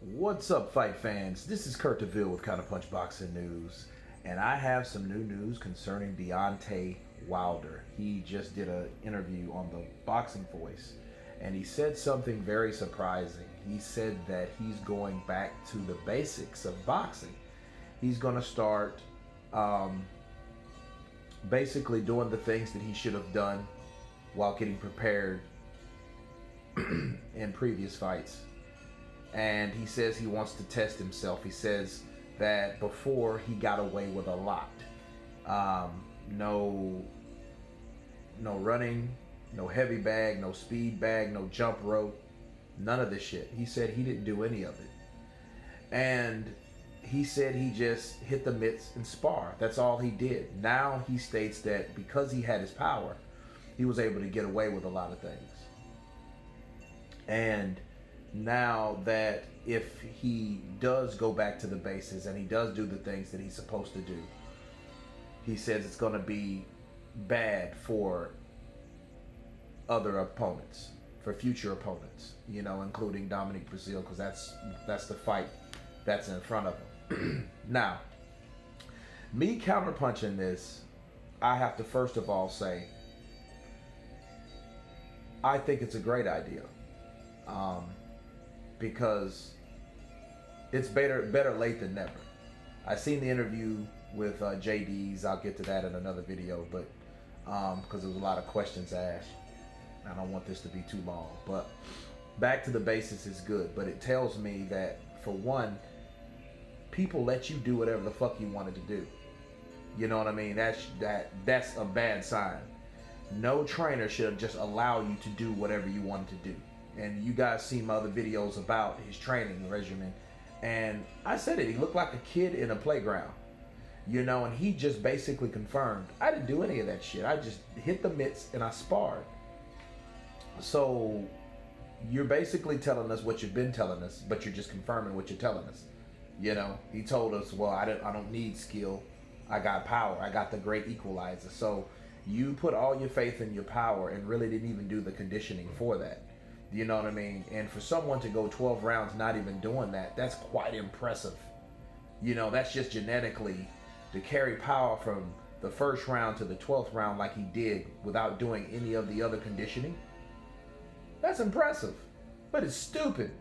What's up, fight fans? This is Kurt DeVille with Counterpunch Boxing News, and I have some new news concerning Deontay Wilder. He just did an interview on the Boxing Voice, and he said something very surprising. He said that he's going back to the basics of boxing. He's going to start basically doing the things that he should have done while getting prepared in previous fights. And he says he wants to test himself. He says that before he got away with a lot. No running, no heavy bag, no speed bag, no jump rope, none of this shit. He said he didn't do any of it. And he said he just hit the mitts and spar. That's all he did. Now he states that because he had his power, he was able to get away with a lot of things. And now that if he does go back to the bases and he does do the things that he's supposed to do, he says it's going to be bad for other opponents, for future opponents, including Dominic Breazeale, because that's the fight that's in front of him. Now, me counterpunching this, I have to first of all say, I think it's a great idea. Because it's better late than never. I seen the interview with JD's. I'll get to that in another video, but because there was a lot of questions asked. I don't want this to be too long, but back to the basics is good. But it tells me that, for one, people let you do whatever the fuck you wanted to do. You know what I mean? That's a bad sign. No trainer should just allow you to do whatever you wanted to do. And you guys see my other videos about his training regimen. And I said it, he looked like a kid in a playground. And he just basically confirmed, I didn't do any of that shit. I just hit the mitts and I sparred. So you're basically telling us what you've been telling us, but you're just confirming what you're telling us. He told us, well, I don't need skill. I got power. I got the great equalizer. So you put all your faith in your power and really didn't even do the conditioning for that. You know what I mean? And for someone to go 12 rounds not even doing that, that's quite impressive. That's just genetically to carry power from the first round to the 12th round like he did without doing any of the other conditioning. That's impressive, but it's stupid.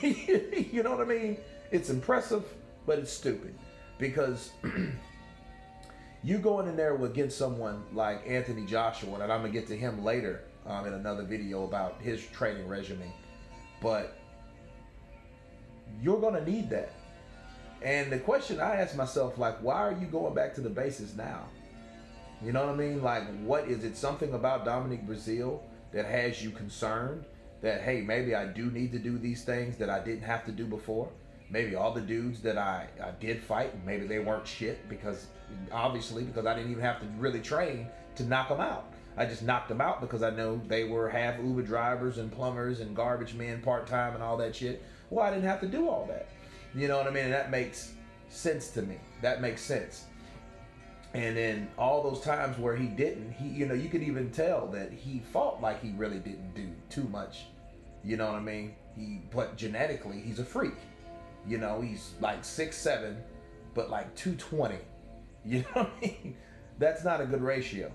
You know what I mean? It's impressive, but it's stupid. Because you going in there against someone like Anthony Joshua, and I'm going to get to him later, in another video about his training regimen, but you're gonna need that. And the question I ask myself, why are you going back to the basics now? You know what I mean? What is it? Something about Dominic Breazeale that has you concerned that, hey, maybe I do need to do these things that I didn't have to do before? Maybe all the dudes that I did fight, maybe they weren't shit because I didn't even have to really train to knock them out. I just knocked them out because I know they were half Uber drivers and plumbers and garbage men part-time and all that shit. Well, I didn't have to do all that. You know what I mean? And that makes sense to me. That makes sense. And then all those times where he didn't, you could even tell that he fought like he really didn't do too much. You know what I mean? But genetically, he's a freak. He's like 6'7", but like 220. You know what I mean? That's not a good ratio.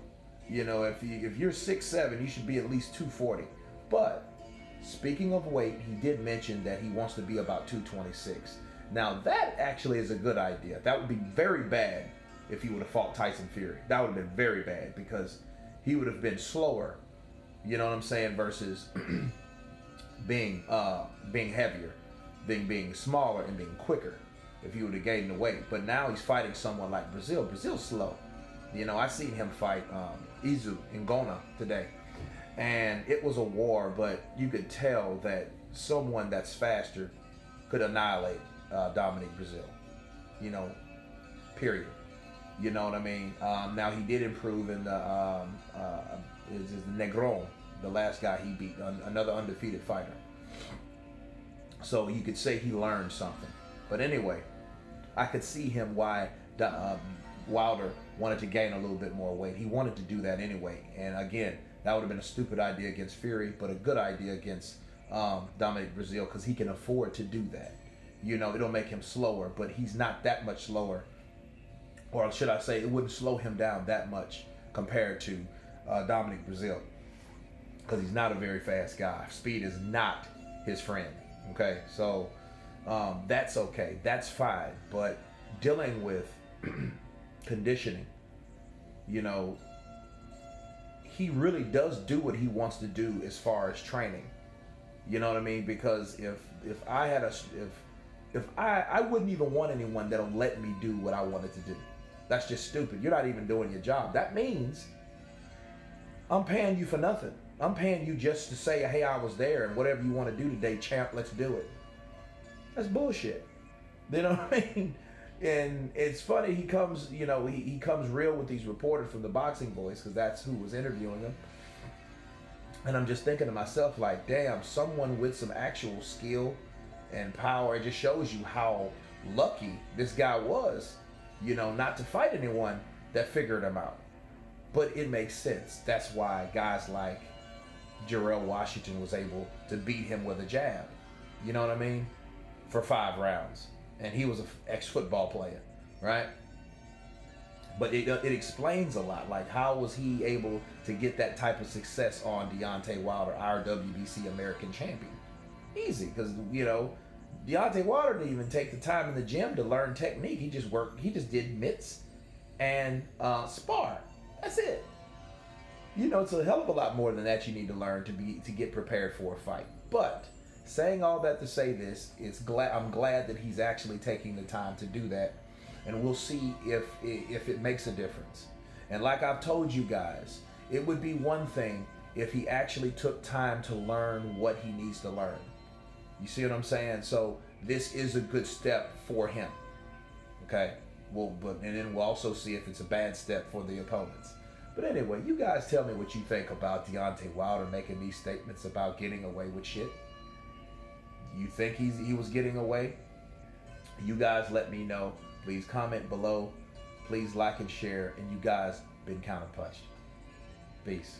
If you're 6'7", you should be at least 240. But speaking of weight, he did mention that he wants to be about 226. Now that actually is a good idea. That would be very bad if he would have fought Tyson Fury. That would have been very bad because he would have been slower. You know what I'm saying? Versus being heavier, being smaller and being quicker. If he would have gained the weight. But now he's fighting someone like Breazeale. Breazeale's slow. I seen him fight Izu in Ghana today, and it was a war, but you could tell that someone that's faster could annihilate Dominic Breazeale, period. You know what I mean? Now he did improve in the is Negron, the last guy he beat, another undefeated fighter. So you could say he learned something. But anyway, I could see him why Wilder wanted to gain a little bit more weight. He wanted to do that anyway. And again, that would have been a stupid idea against Fury, but a good idea against Dominic Brazil, because he can afford to do that. You know, it'll make him slower, but he's not that much slower. Or should I say, it wouldn't slow him down that much compared to Dominic Brazil, because he's not a very fast guy. Speed is not his friend. Okay, so that's okay. That's fine. But dealing with conditioning, you know, he really does do what he wants to do as far as training. You know what I mean? Because if I had if I wouldn't even want anyone that'll let me do what I wanted to do. That's just stupid. You're not even doing your job. That means I'm paying you for nothing. I'm paying you just to say, hey, I was there, and whatever you want to do today, champ, let's do it. That's bullshit. You know what I mean? And it's funny, he comes, you know, he comes real with these reporters from the Boxing Voice, because that's who was interviewing him. And I'm just thinking to myself, like, damn, someone with some actual skill and power. It just shows you how lucky this guy was, you know, not to fight anyone that figured him out. But it makes sense. That's why guys like Jarrell Washington was able to beat him with a jab. You know what I mean? For 5 rounds. And he was an ex-football player, right? But it explains a lot. Like, how was he able to get that type of success on Deontay Wilder, our WBC American champion? Easy, because, you know, Deontay Wilder didn't even take the time in the gym to learn technique. He just did mitts and spar. That's it. You know, it's a hell of a lot more than that you need to learn to get prepared for a fight. But saying all that to say this, I'm glad that he's actually taking the time to do that, and we'll see if it makes a difference. And like I've told you guys, it would be one thing if he actually took time to learn what he needs to learn. You see what I'm saying? So this is a good step for him. Okay? And then we'll also see if it's a bad step for the opponents. But anyway, you guys tell me what you think about Deontay Wilder making these statements about getting away with shit. You think he was getting away? You guys let me know. Please comment below. Please like and share. And you guys been Counterpunched. Peace.